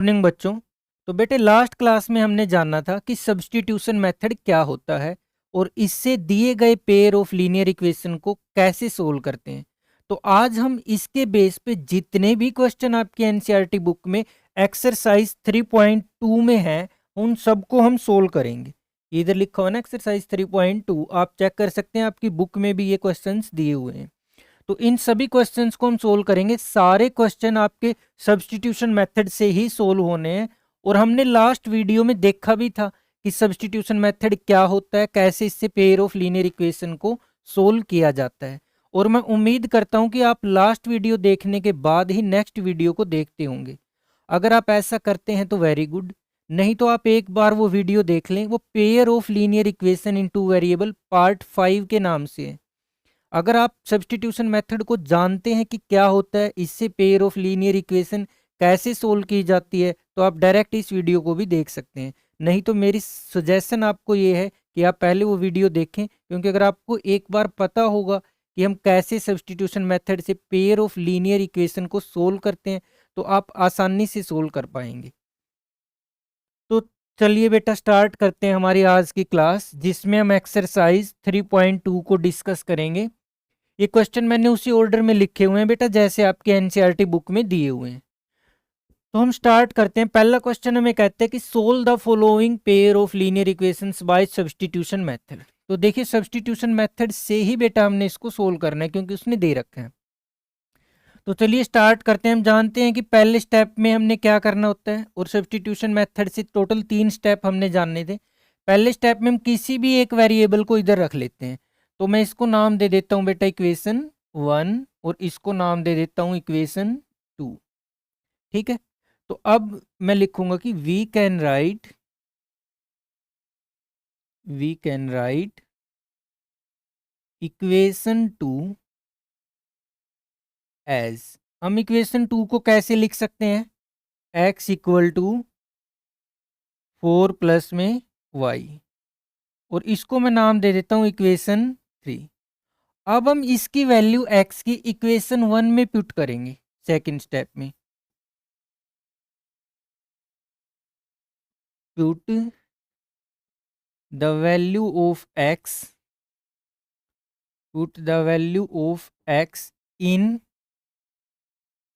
Morning बच्चों। तो बेटे लास्ट क्लास में हमने जाना था कि सब्स्टिट्यूशन मेथड क्या होता है और इससे दिए गए पेयर ऑफ लीनियर इक्वेशन को कैसे सोल्व करते हैं। तो आज हम इसके बेस पे जितने भी क्वेश्चन आपके एनसीईआरटी बुक में एक्सरसाइज 3.2 में हैं उन सबको हम सोल्व करेंगे। इधर लिखा हुआ ना एक्सरसाइज 3.2, आप चेक कर सकते हैं, आपकी बुक में भी ये क्वेश्चंस दिए हुए हैं। तो इन सभी क्वेश्चंस को हम सोल्व करेंगे। सारे क्वेश्चन आपके सब्स्टिट्यूशन मेथड से ही सोल्व होने हैं और हमने लास्ट वीडियो में देखा भी था कि सब्स्टिट्यूशन मेथड क्या होता है, कैसे इससे पेयर ऑफ लीनियर इक्वेशन को सोल्व किया जाता है। और मैं उम्मीद करता हूं कि आप लास्ट वीडियो देखने के बाद ही नेक्स्ट वीडियो को देखते होंगे। अगर आप ऐसा करते हैं तो वेरी गुड, नहीं तो आप एक बार वो वीडियो देख लें। वो pair of linear equation in two variable part 5 के नाम से है। अगर आप सब्स्टिट्यूशन मेथड को जानते हैं कि क्या होता है, इससे पेयर ऑफ लीनियर इक्वेशन कैसे सोल्व की जाती है, तो आप डायरेक्ट इस वीडियो को भी देख सकते हैं। नहीं तो मेरी सजेशन आपको ये है कि आप पहले वो वीडियो देखें, क्योंकि अगर आपको एक बार पता होगा कि हम कैसे सब्स्टिट्यूशन मेथड से पेयर ऑफ लीनियर इक्वेशन को सोल्व करते हैं तो आप आसानी से सोल्व कर पाएंगे। तो चलिए बेटा स्टार्ट करते हैं हमारी आज की क्लास, जिसमें हम एक्सरसाइज 3.2 को डिस्कस करेंगे। ये क्वेश्चन मैंने उसी ऑर्डर में लिखे हुए हैं बेटा जैसे आपके एनसीईआरटी बुक में दिए हुए हैं। तो हम स्टार्ट करते हैं। पहला क्वेश्चन हमें कहते हैं कि solve the following pair of linear equations bye substitution method. तो देखिए सब्स्टिट्यूशन मेथड से ही बेटा हमने इसको सोल्व करना है क्योंकि उसने दे रखा है। तो चलिए स्टार्ट करते हैं। हम जानते हैं कि पहले स्टेप में हमने क्या करना होता है और सब्स्टिट्यूशन मेथड से टोटल 3 स्टेप हमने जानने थे। पहले स्टेप में हम किसी भी एक वेरिएबल को इधर रख लेते हैं। तो मैं इसको नाम दे देता हूं बेटा इक्वेशन 1 और इसको नाम दे देता हूं इक्वेशन 2। ठीक है, तो अब मैं लिखूंगा कि we can write equation 2 as. हम इक्वेशन 2 को कैसे लिख सकते हैं? x इक्वल टू 4 प्लस में y, और इसको मैं नाम दे देता हूं इक्वेशन 3। अब हम इसकी वैल्यू x की इक्वेशन 1 में पुट करेंगे। सेकंड स्टेप में put the value of x in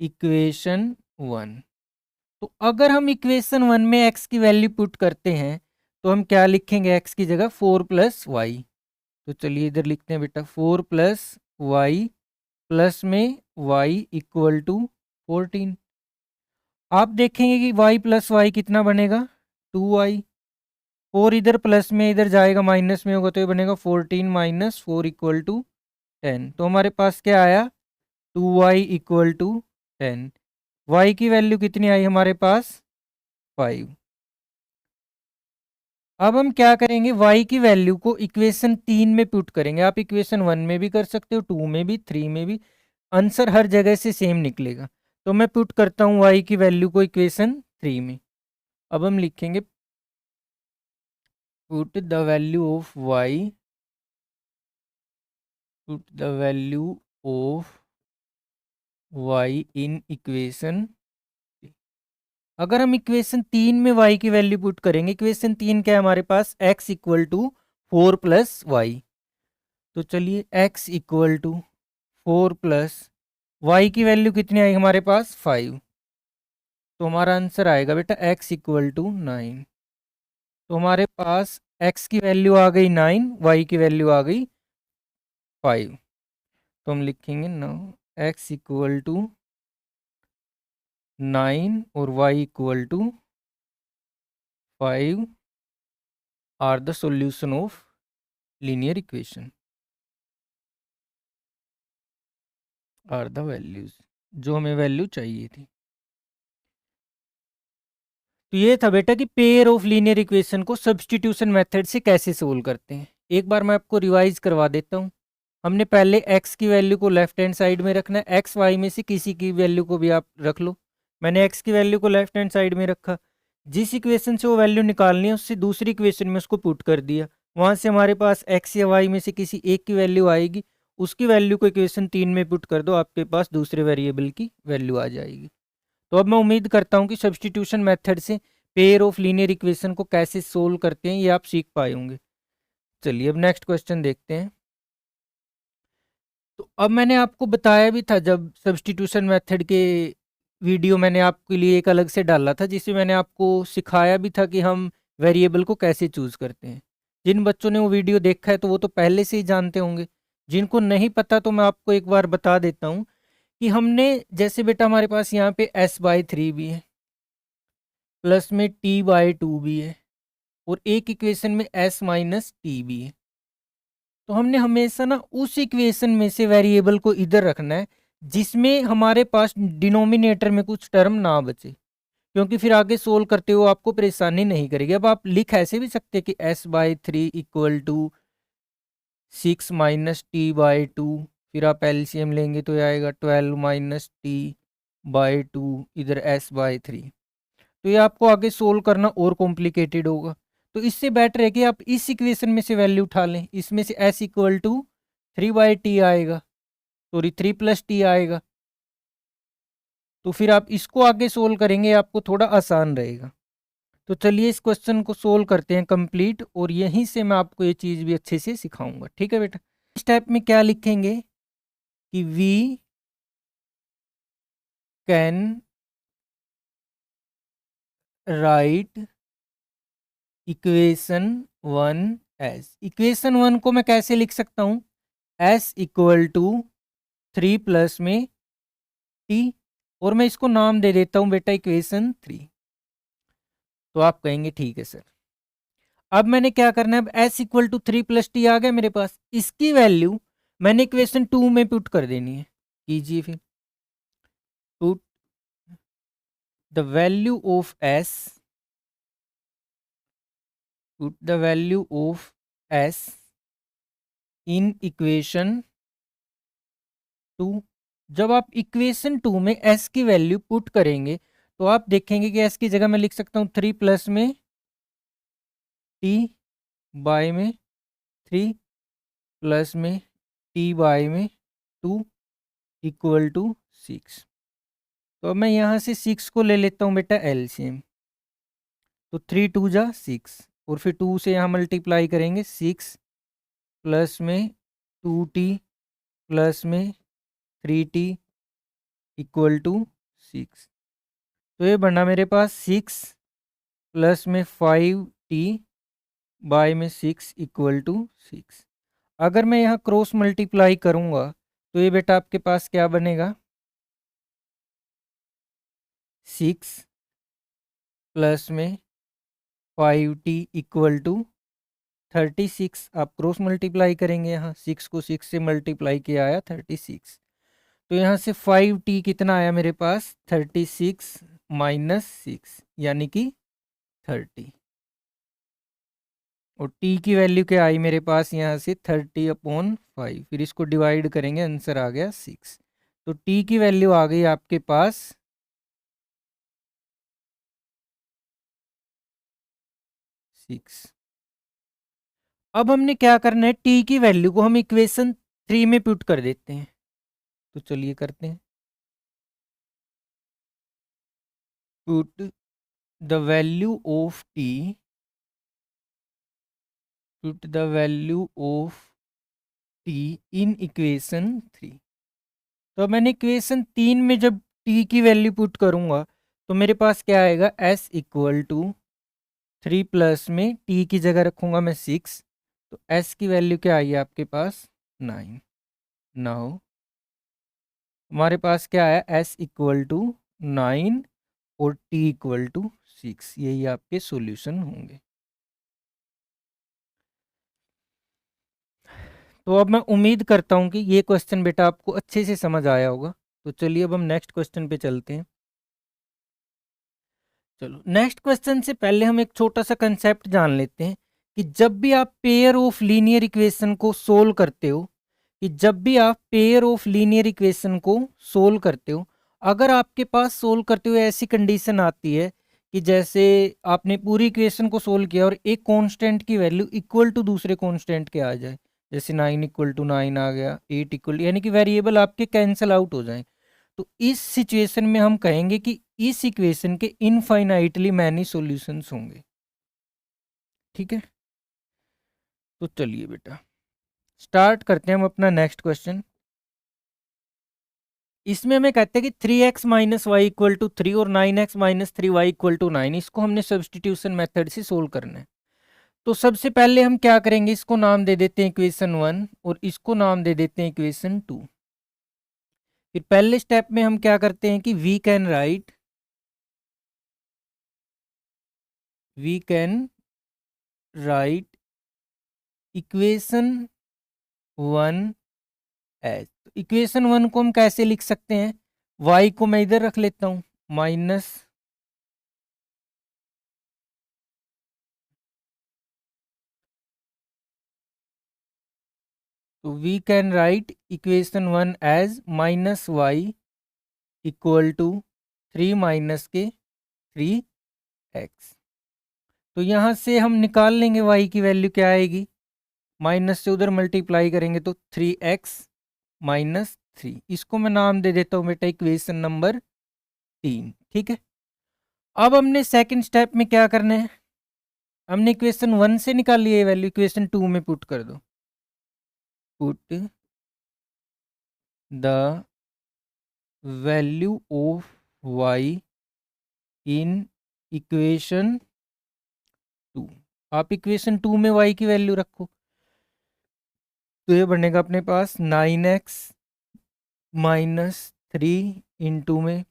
equation 1। तो अगर हम इक्वेशन 1 में x की वैल्यू पुट करते हैं तो हम क्या लिखेंगे? x की जगह 4 प्लस वाई। तो चलिए इधर लिखते हैं बेटा 4 प्लस वाई प्लस में y इक्वल टू 14। आप देखेंगे कि y प्लस वाई कितना बनेगा? 2y। 4 इधर प्लस में इधर जाएगा माइनस में होगा तो ये बनेगा 14 माइनस 4 इक्वल टू 10। तो हमारे पास क्या आया? 2y equal to 10। y की वैल्यू कितनी आई हमारे पास? 5। अब हम क्या करेंगे? y की वैल्यू को इक्वेशन 3 में पुट करेंगे। आप इक्वेशन 1 में भी कर सकते हो, 2 में भी, 3 में भी, आंसर हर जगह से सेम निकलेगा। तो मैं पुट करता हूँ y की वैल्यू को इक्वेशन 3 में। अब हम लिखेंगे put the value of y in equation. अगर हम इक्वेशन 3 में y की वैल्यू पुट करेंगे, इक्वेशन 3 क्या है हमारे पास? x equal to 4 plus y. तो चलिए x equal to 4 plus y की वैल्यू कितनी आई हमारे पास? 5। तो हमारा आंसर आएगा बेटा x इक्वल टू 9। तो हमारे पास x की वैल्यू आ गई 9, y की वैल्यू आ गई 5। तो हम लिखेंगे नो x इक्वल टू 9 और y equal to 5 are the solution of linear equation, are the values जो हमें वैल्यू चाहिए थी। तो ये था बेटा कि पेयर ऑफ लीनियर इक्वेशन को सब्स्टिट्यूशन मेथड से कैसे सोल्व करते हैं। एक बार मैं आपको रिवाइज करवा देता हूँ। हमने पहले x की वैल्यू को लेफ्ट हैंड साइड में रखना है। x y में से किसी की वैल्यू को भी आप रख लो। मैंने x की वैल्यू को लेफ्ट हैंड साइड में रखा। जिस इक्वेशन से वो वैल्यू निकालनी है उससे दूसरी इक्वेशन में उसको पुट कर दिया। वहाँ से हमारे पास x या y में से किसी एक की वैल्यू आएगी, उसकी वैल्यू को इक्वेशन 3 में पुट कर दो, आपके पास दूसरे वेरिएबल की वैल्यू आ जाएगी। तो अब मैं उम्मीद करता हूँ कि सब्स्टिट्यूशन मेथड से पेयर ऑफ लीनियर इक्वेशन को कैसे सोल्व करते हैं ये आप सीख पाए होंगे। चलिए अब नेक्स्ट क्वेश्चन देखते हैं। तो अब मैंने आपको बताया भी था, जब सब्स्टिट्यूशन मेथड के वीडियो मैंने आपके लिए एक अलग से डाला था, जिसमें मैंने आपको सिखाया भी था कि हम वेरिएबल को कैसे चूज करते हैं। जिन बच्चों ने वो वीडियो देखा है तो वो तो पहले से ही जानते होंगे। जिनको नहीं पता तो मैं आपको एक बार बता देता हूँ कि हमने, जैसे बेटा हमारे पास यहाँ पे s/3 भी है, प्लस में t/2 भी है, और एक इक्वेशन में s-t भी है। तो हमने हमेशा ना उस इक्वेशन में से वेरिएबल को इधर रखना है जिसमें हमारे पास डिनोमिनेटर में कुछ टर्म ना बचे, क्योंकि फिर आगे सोल्व करते हुए आपको परेशानी नहीं करेगी। अब आप लिख ऐसे भी सकते हैं कि s/3 इक्वल टू 6-t/2, फिर आप एलसीएम लेंगे तो ये आएगा 12-t/2, इधर s/3। तो ये आपको आगे सोल्व करना और कॉम्प्लिकेटेड होगा। तो इससे बेटर है कि आप इस इक्वेशन में से वैल्यू उठा लें। इसमें से s इक्वल टू 3/t आएगा, सॉरी 3+t आएगा। तो फिर आप इसको आगे सोल्व करेंगे, आपको थोड़ा आसान रहेगा। तो चलिए इस क्वेश्चन को सोल्व करते हैं कंप्लीट, और यहीं से मैं आपको ये चीज़ भी अच्छे से सिखाऊंगा। ठीक है बेटा। इस स्टेप में क्या लिखेंगे कि we can write equation 1 as, equation 1 को मैं कैसे लिख सकता हूँ, s इक्वल टू 3+ में t, और मैं इसको नाम दे देता हूँ बेटा इक्वेशन 3। तो आप कहेंगे ठीक है सर। अब मैंने क्या करना है, अब s इक्वल टू 3+t आ गया मेरे पास, इसकी वैल्यू मैंने इक्वेशन 2 में पुट कर देनी है। कीजिए फिर, put the value of s, put the value of s in equation 2। जब आप इक्वेशन 2 में s की वैल्यू पुट करेंगे तो आप देखेंगे कि s की जगह मैं लिख सकता हूँ 3+ में t बाय में 3 प्लस में t बाय में 2 इक्वल टू 6। तो अब मैं यहाँ से 6 को ले लेता हूँ बेटा एलसीएम। तो 3 2 जा 6, और फिर 2 से यहाँ मल्टीप्लाई करेंगे, 6 प्लस में 2t प्लस में 3t इक्वल टू 6। तो ये बना मेरे पास 6 प्लस में 5t बाय में 6 इक्वल टू 6। अगर मैं यहाँ क्रॉस मल्टीप्लाई करूँगा तो ये बेटा आपके पास क्या बनेगा, 6 प्लस में 5t इक्वल टू 36। आप क्रॉस मल्टीप्लाई करेंगे, यहाँ 6 को 6 से मल्टीप्लाई किया आया 36। तो यहाँ से 5t कितना आया मेरे पास, 36 माइनस 6 यानी कि 30। और t की वैल्यू क्या आई मेरे पास, यहाँ से 30/5, फिर इसको डिवाइड करेंगे, आंसर आ गया 6। तो t की वैल्यू आ गई आपके पास 6। अब हमने क्या करना है, t की वैल्यू को हम इक्वेशन 3 में पुट कर देते हैं। तो चलिए करते हैं, put the value of t, put the value of t in equation 3। तो अब मैंने इक्वेशन 3 में जब t की वैल्यू पुट करूंगा तो मेरे पास क्या आएगा, s इक्वल टू 3+ में t की जगह रखूंगा मैं 6, तो s की वैल्यू क्या आई आपके पास 9। नाउ हमारे पास क्या आया, s इक्वल टू 9 और t इक्वल टू 6, यही आपके सॉल्यूशन होंगे। तो अब मैं उम्मीद करता हूँ कि ये क्वेश्चन बेटा आपको अच्छे से समझ आया होगा। तो चलिए अब हम नेक्स्ट क्वेश्चन पे चलते हैं। चलो नेक्स्ट क्वेश्चन से पहले हम एक छोटा सा कंसेप्ट जान लेते हैं कि जब भी आप पेयर ऑफ लीनियर इक्वेशन को सोल्व करते हो, कि जब भी आप पेयर ऑफ लीनियर इक्वेशन को सोल्व करते हो, अगर आपके पास सोल्व करते हुए ऐसी कंडीशन आती है कि जैसे आपने पूरी इक्वेशन को सोल्व किया और एक कांस्टेंट की वैल्यू इक्वल टू दूसरे कांस्टेंट के आ जाए, जैसे 9 = 9 आ गया, 8 इक्वल, यानी कि वेरिएबल आपके कैंसिल आउट हो जाए, तो इस सिचुएशन में हम कहेंगे कि इस इक्वेशन के इनफाइनाइटली मैनी सॉल्यूशंस होंगे। ठीक है, तो चलिए बेटा स्टार्ट करते हैं हम अपना नेक्स्ट क्वेश्चन। इसमें हमें कहते हैं कि 3x minus y equal to 3 और 9x minus 3y equal to 9, इसको हमने सब्सटीट्यूशन मेथड से सोल्व करना है। तो सबसे पहले हम क्या करेंगे, इसको नाम दे देते हैं इक्वेशन 1 और इसको नाम दे देते हैं इक्वेशन 2। फिर पहले स्टेप में हम क्या करते हैं कि we can write equation 1 as, equation 1 को हम कैसे लिख सकते हैं, y को मैं इधर रख लेता हूं माइनस, तो we can write equation 1 as minus y equal to 3 minus के 3x। तो यहाँ से हम निकाल लेंगे y की वैल्यू क्या आएगी, माइनस से उधर मल्टीप्लाई करेंगे तो 3x माइनस 3, इसको मैं नाम दे देता हूँ बेटा इक्वेशन नंबर 3। ठीक है, अब हमने सेकंड स्टेप में क्या करना है, हमने इक्वेशन 1 से निकाल लिया ये वैल्यू, इक्वेशन 2 में पुट कर दो, put the value of y in equation 2। आप इक्वेशन 2 में y की वैल्यू रखो, तो ये बनेगा अपने पास 9x माइनस 3 इंटू में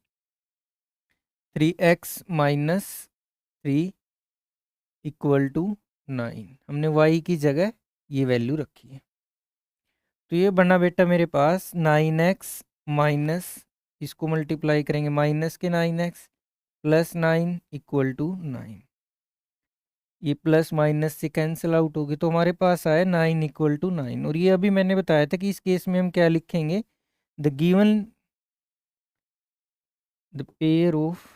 3x माइनस 3 इक्वल टू 9। हमने y की जगह ये वैल्यू रखी है, तो ये बना बेटा मेरे पास 9x माइनस, इसको मल्टीप्लाई करेंगे माइनस के 9x प्लस 9 इक्वल टू 9, ये प्लस माइनस से कैंसिल आउट होगी, तो हमारे पास आया 9 इक्वल टू 9। और ये अभी मैंने बताया था कि इस केस में हम क्या लिखेंगे, the given the pair of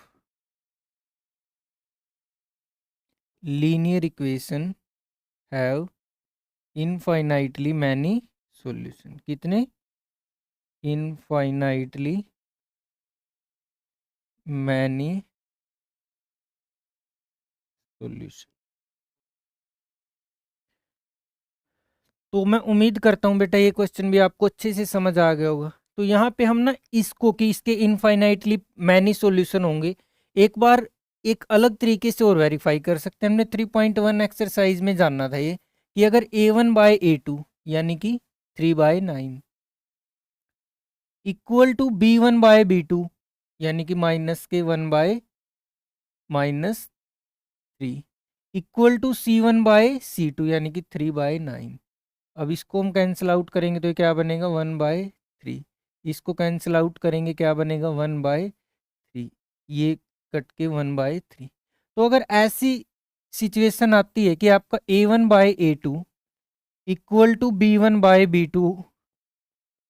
linear equation have infinitely many solution. कितने, इनफाइनाइटली मैनी सॉल्यूशन। तो मैं उम्मीद करता हूँ बेटा ये क्वेश्चन भी आपको अच्छे से समझ आ गया होगा। तो यहाँ पे हम ना इसको कि इसके इनफाइनाइटली मैनी सॉल्यूशन होंगे, एक बार एक अलग तरीके से और वेरीफाई कर सकते हैं। हमने 3.1 एक्सरसाइज में जानना था ये कि अगर a1 बाय a2 यानी कि 3/9 equal to b1 by b2 यानी कि माइनस के 1/-3 equal to c1 by c2 यानी कि 3/9। अब इसको हम कैंसिल आउट करेंगे तो क्या बनेगा 1/3, इसको कैंसिल आउट करेंगे क्या बनेगा 1/3, ये कट के 1/3। तो अगर ऐसी सिचुएशन आती है कि आपका a1 by a2 equal to b1 by b2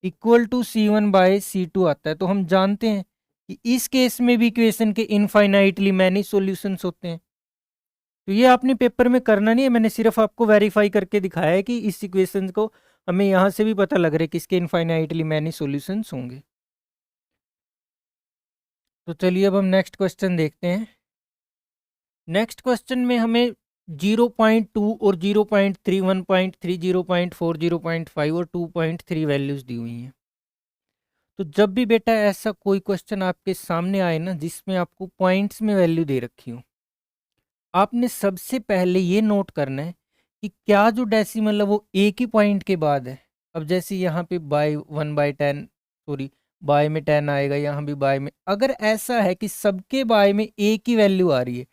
equal to c1 by c2 आता है, तो हम जानते हैं कि इस केस में भी इक्वेशन के इनफाइनाइटली मैनी सॉल्यूशंस होते हैं। तो ये आपने पेपर में करना नहीं है, मैंने सिर्फ आपको वेरीफाई करके दिखाया है कि इस इक्वेशन को हमें यहाँ से भी पता लग रहा है कि इसके इनफाइनाइटली मैनी सॉल्यूशंस होंगे। तो चलिए अब हम नेक्स्ट क्वेश्चन देखते हैं। नेक्स्ट क्वेश्चन में हमें 0.2 और 0.3, 1.3, 0.4, 0.5 और 2.3 वैल्यूज दी हुई हैं। तो जब भी बेटा ऐसा कोई क्वेश्चन आपके सामने आए ना जिसमें आपको पॉइंट्स में वैल्यू दे रखी हो, आपने सबसे पहले ये नोट करना है कि क्या जो डेसिमल है वो एक ही पॉइंट के बाद है। अब जैसे यहाँ पे बाय 1/10, सॉरी बाय में 10 आएगा, यहाँ भी बाय में, अगर ऐसा है कि सबके बाय में एक ही वैल्यू आ रही है,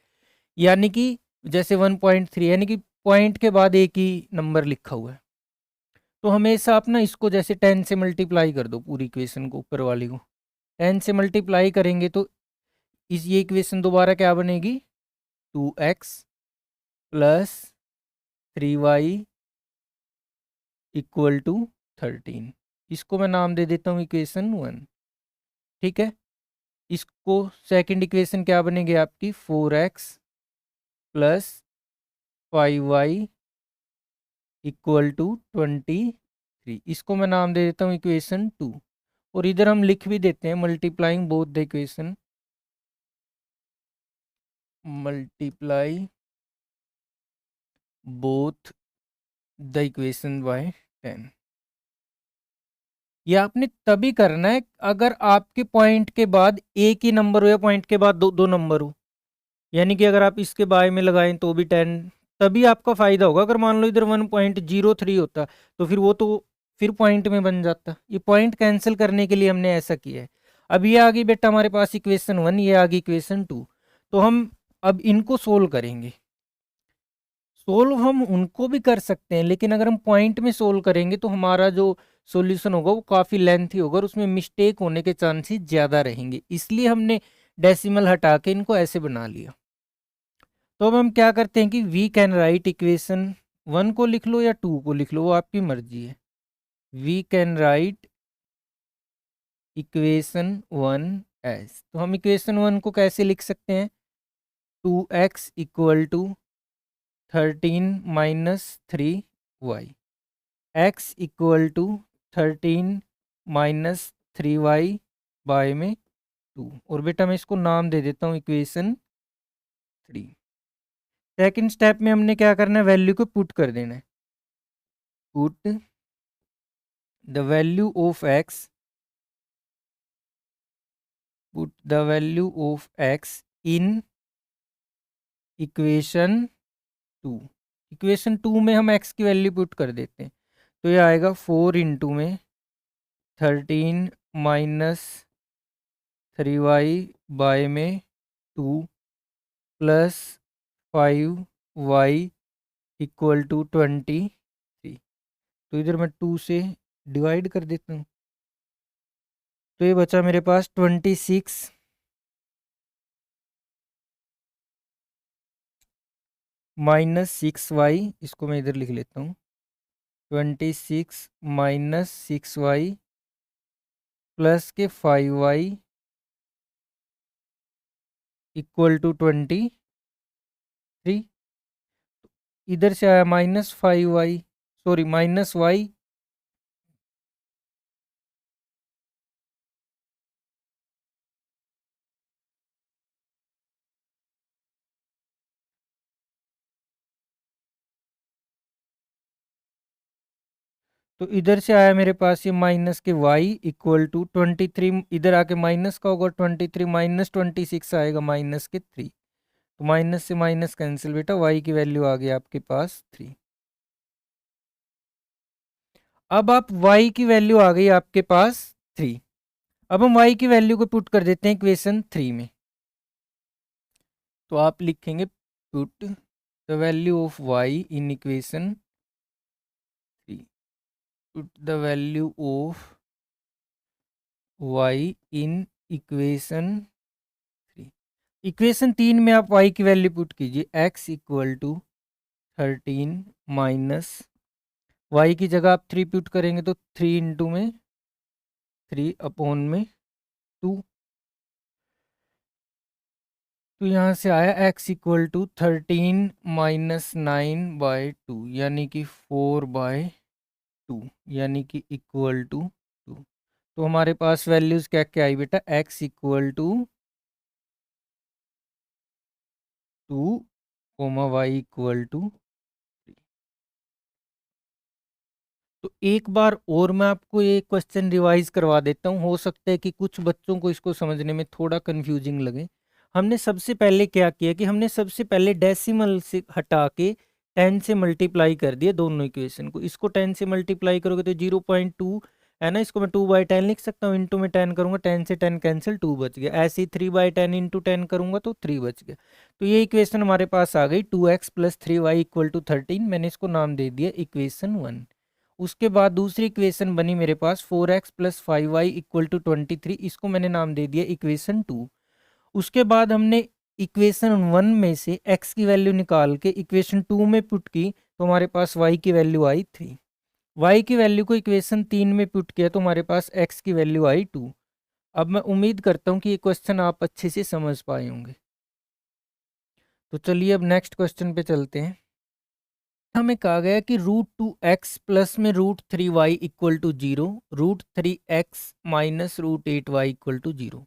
यानी कि जैसे 1.3 यानी कि पॉइंट के बाद एक ही नंबर लिखा हुआ है, तो हमेशा आप ना इसको जैसे 10 से मल्टीप्लाई कर दो, पूरी इक्वेशन को ऊपर वाली को 10 से मल्टीप्लाई करेंगे तो इस ये इक्वेशन दोबारा क्या बनेगी 2x plus 3y equal to 13। इसको मैं नाम दे देता हूँ इक्वेशन 1। ठीक है, इसको सेकंड इक्वेशन क्या बनेगी आपकी 4x plus 5y equal to 23, इसको मैं नाम दे देता हूँ इक्वेशन 2। और इधर हम लिख भी देते हैं multiplying both the equation, multiply both the equation by 10। ये आपने तभी करना है अगर आपके पॉइंट के बाद एक ही नंबर हो या पॉइंट के बाद दो दो नंबर हो। यानी कि अगर आप इसके बाय में लगाएं तो भी 10, तभी आपका फायदा होगा। अगर मान लो इधर 1.03 होता तो फिर वो तो फिर पॉइंट में बन जाता। ये पॉइंट कैंसिल करने के लिए हमने ऐसा किया है। अब ये आ गई बेटा हमारे पास इक्वेशन 1, ये आ गई इक्वेशन 2। तो हम अब इनको सोल्व करेंगे। सोल्व हम उनको भी कर सकते हैं, लेकिन अगर हम पॉइंट में सोल्व करेंगे तो हमारा जो सॉल्यूशन होगा वो काफ़ी लेंथी होगा और उसमें मिस्टेक होने के चांसेस ज़्यादा रहेंगे। इसलिए हमने डेसिमल हटा के इनको ऐसे बना लिया। तो अब हम क्या करते हैं कि वी कैन राइट इक्वेशन 1 को लिख लो या 2 को लिख लो, वो आपकी मर्जी है। We can write equation 1 as, तो हम इक्वेशन 1 को कैसे लिख सकते हैं? 2x equal to 13 - 3y, x equal to 13 - 3y by में 2। और बेटा मैं इसको नाम दे देता हूँ इक्वेशन 3। सेकंड स्टेप में हमने क्या करना है? वैल्यू को पुट कर देना है। Put the value of x, put the value of x in equation 2। Equation 2 में हम x की वैल्यू पुट कर देते हैं, तो ये आएगा 4 इंटू में 13 - 3y बाय में 2 प्लस 5y इक्वल टू 23। तो इधर मैं 2 से डिवाइड कर देता हूँ, तो ये बचा मेरे पास 26 - 6y। इसको मैं इधर लिख लेता हूँ, 26 - 6y प्लस के 5y इक्वल टू 23। इधर से आया -5y, सॉरी -y, तो इधर से आया मेरे पास ये माइनस के y इक्वल टू 23। इधर आके माइनस का होगा 23 - 26 आएगा -3। तो माइनस से माइनस कैंसिल बेटा, y की वैल्यू आ गई आपके पास 3। अब आप y की वैल्यू आ गई आपके पास 3। अब हम y की वैल्यू को पुट कर देते हैं इक्वेशन 3 में। तो आप लिखेंगे put the value of y in equation 3। Put the value of y in equation 3। Equation 3 में आप y की वैल्यू पुट कीजिए, x equal to 13 minus y की जगह आप 3 पुट करेंगे तो 3 इंटू में 3 अपॉन में 2। तो यहाँ से आया x इक्वल टू 13 - 9 बाय 2, यानी कि 4/2, यानी कि इक्वल टू 2। तो हमारे पास वैल्यूज क्या क्या आई बेटा? x equal to 2, y equal to 3। तो एक बार और मैं आपको ये क्वेश्चन रिवाइज करवा देता हूँ, हो सकता है कि कुछ बच्चों को इसको समझने में थोड़ा कंफ्यूजिंग लगे। हमने सबसे पहले क्या किया कि हमने सबसे पहले डेसिमल से हटा के 10 से मल्टीप्लाई कर दिया दोनों इक्वेशन को। इसको 10 से मल्टीप्लाई करोगे तो 0.2 है ना, इसको मैं 2/10 लिख सकता हूँ। इंटू में 10 करूंगा, 10 से 10 कैंसिल, 2 बच गया। ऐसे ही 3/10 इंटू 10 करूंगा तो 3 बच गया। तो ये इक्वेशन हमारे पास आ गई 2x + 3y इक्वल टू 13। मैंने इसको नाम दे दिया इक्वेशन 1। उसके बाद दूसरी इक्वेशन बनी मेरे पास 4x + 5y इक्वल टू 23। इसको मैंने नाम दे दिया इक्वेशन 2। उसके बाद हमने इक्वेशन 1 में से x की वैल्यू निकाल के इक्वेशन 2 में पुट की, तो हमारे पास y की वैल्यू आई 3। y की वैल्यू को इक्वेशन 3 में पुट किया तो हमारे पास x की वैल्यू आई 2। अब मैं उम्मीद करता हूँ कि ये क्वेश्चन आप अच्छे से समझ पाए होंगे। तो चलिए अब नेक्स्ट क्वेश्चन पे चलते हैं। हमें कहा गया कि √2x प्लस में √3y equal to 0, √3x minus √8y equal to 0।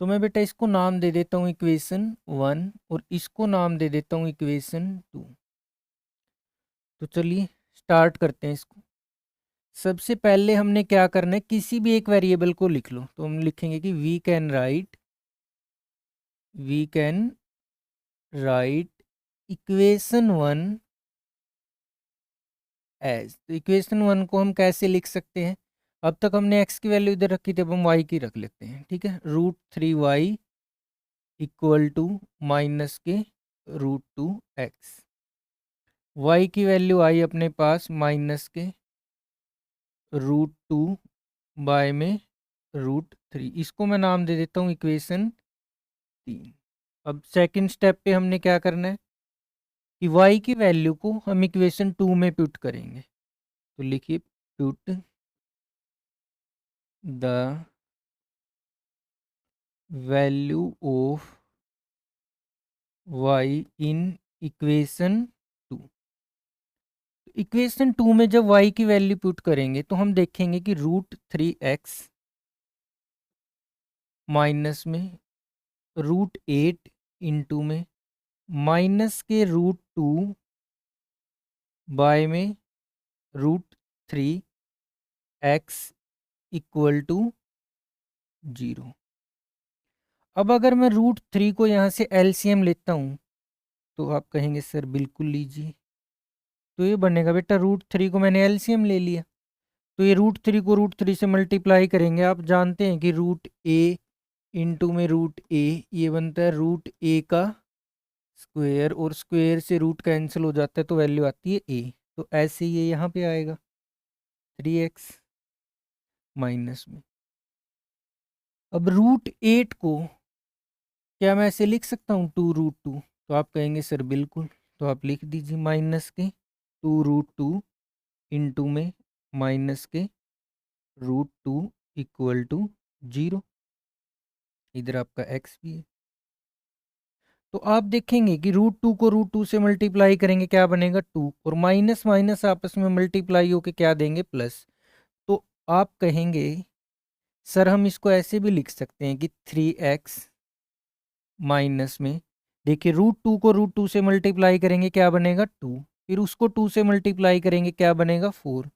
तो मैं बेटा इसको नाम दे देता हूँ इक्वेशन 1 और इसको नाम दे देता हूँ इक्वेशन 2। तो चलिए स्टार्ट करते हैं इसको। सबसे पहले हमने क्या करना है, किसी भी एक वेरिएबल को लिख लो। तो हम लिखेंगे कि we can write equation 1 as. तो इक्वेशन 1 को हम कैसे लिख सकते हैं, अब तक हमने x की वैल्यू इधर रखी थी, अब हम y की रख लेते हैं। ठीक है, √3y इक्वल टू माइनस के √2x। y की वैल्यू आई अपने पास माइनस के √2 बाय में √3। इसको मैं नाम दे देता हूँ इक्वेशन 3। अब सेकंड स्टेप पे हमने क्या करना है कि y की वैल्यू को हम इक्वेशन 2 में पुट करेंगे। तो लिखिए put the value of y in equation 2। Equation 2 में जब y की वैल्यू पुट करेंगे तो हम देखेंगे कि √3x माइनस में √8 इंटू में माइनस के √2 बाय में √3x इक्वल टू 0। अब अगर मैं √3 को यहाँ से एलसीएम लेता हूँ तो आप कहेंगे सर बिल्कुल लीजिए। तो ये बनेगा बेटा, √3 को मैंने एलसीएम ले लिया, तो ये √3 को √3 से मल्टीप्लाई करेंगे। आप जानते हैं कि √a इंटू में √a ये बनता है √a का स्क्वायर, और स्क्वायर से रूट कैंसिल हो जाता है तो वैल्यू आती है a। तो ऐसे ये यहाँ पे आएगा 3x माइनस में। अब √8 को क्या मैं ऐसे लिख सकता हूँ 2√2? तो आप कहेंगे सर बिल्कुल। तो आप लिख दीजिए माइनस के 2√2 इंटू में माइनस के √2 इक्वल टू 0। इधर आपका x भी है। तो आप देखेंगे कि √2 को √2 से मल्टीप्लाई करेंगे क्या बनेगा 2, और माइनस माइनस आपस में मल्टीप्लाई होके क्या देंगे प्लस। तो आप कहेंगे सर हम इसको ऐसे भी लिख सकते हैं कि 3x माइनस में, देखिए √2 को √2 से मल्टीप्लाई करेंगे क्या बनेगा 2, फिर उसको 2 से मल्टीप्लाई करेंगे क्या बनेगा 4।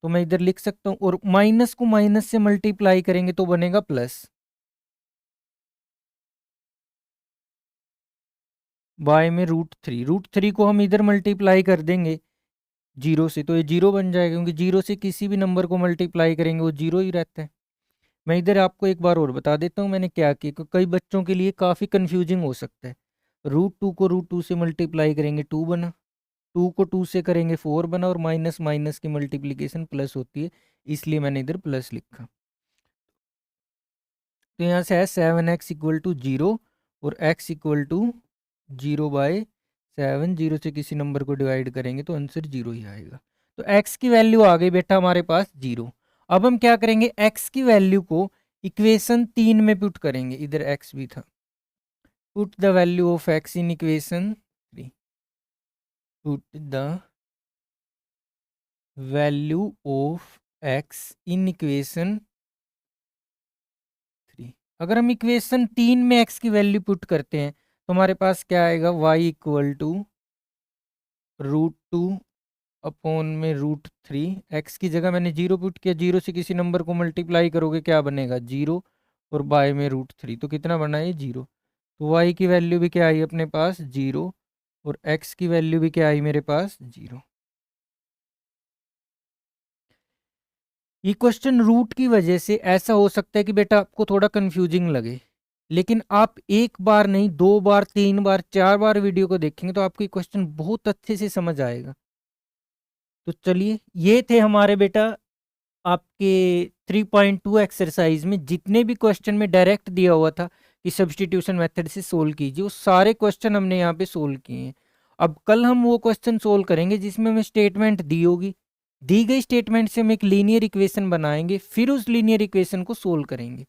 तो मैं इधर लिख सकता हूँ, और माइनस को माइनस से मल्टीप्लाई करेंगे तो बनेगा प्लस बाय में √3 को हम इधर मल्टीप्लाई कर देंगे 0 से, तो ये 0 बन जाएगा, क्योंकि 0 से किसी भी नंबर को मल्टीप्लाई करेंगे वो 0 ही रहता है। मैं इधर आपको एक बार और बता देता हूँ मैंने क्या किया, क्योंकि कई बच्चों के लिए काफ़ी कंफ्यूजिंग हो सकता है। √2 को √2 से मल्टीप्लाई करेंगे 2 बना, 2 को 2 से करेंगे 4 बना, और माइनस माइनस की मल्टीप्लिकेशन प्लस होती है, इसलिए मैंने इधर प्लस लिखा। तो यहाँ से है 7x इक्वल टू 0 और x इक्वल टू 0/7। 0 से किसी नंबर को डिवाइड करेंगे तो आंसर 0 ही आएगा। तो x की वैल्यू आ गई बेटा हमारे पास 0। अब हम क्या करेंगे, x की वैल्यू को इक्वेशन 3 में पुट करेंगे। इधर x भी था, put the value of x in equation 3। Put the value of x in equation 3। अगर हम इक्वेशन 3 में x की वैल्यू पुट करते हैं तो हमारे पास क्या आएगा, y इक्वल टू √2 अपॉन में √3। x की जगह मैंने 0 पुट किया, 0 से किसी नंबर को मल्टीप्लाई करोगे क्या बनेगा 0, और बाय में √3, तो कितना बना है 0। तो y की वैल्यू भी क्या आई अपने पास 0, और x की वैल्यू भी क्या आई मेरे पास 0। ये क्वेश्चन रूट की वजह से ऐसा हो सकता है कि बेटा आपको थोड़ा कंफ्यूजिंग लगे, लेकिन आप एक बार नहीं 2 बार 3 बार 4 बार वीडियो को देखेंगे तो आपको ये क्वेश्चन बहुत अच्छे से समझ आएगा। तो चलिए, ये थे हमारे बेटा आपके 3.2 एक्सरसाइज में जितने भी क्वेश्चन में डायरेक्ट दिया हुआ था कि सब्स्टिट्यूशन मेथड से सोल्व कीजिए, वो सारे क्वेश्चन हमने यहाँ पे सोल्व किए हैं। अब कल हम वो क्वेश्चन सोल्व करेंगे जिसमें हमें स्टेटमेंट दी होगी, दी गई स्टेटमेंट से हम एक लीनियर इक्वेशन बनाएंगे, फिर उस लीनियर इक्वेशन को सोल्व करेंगे।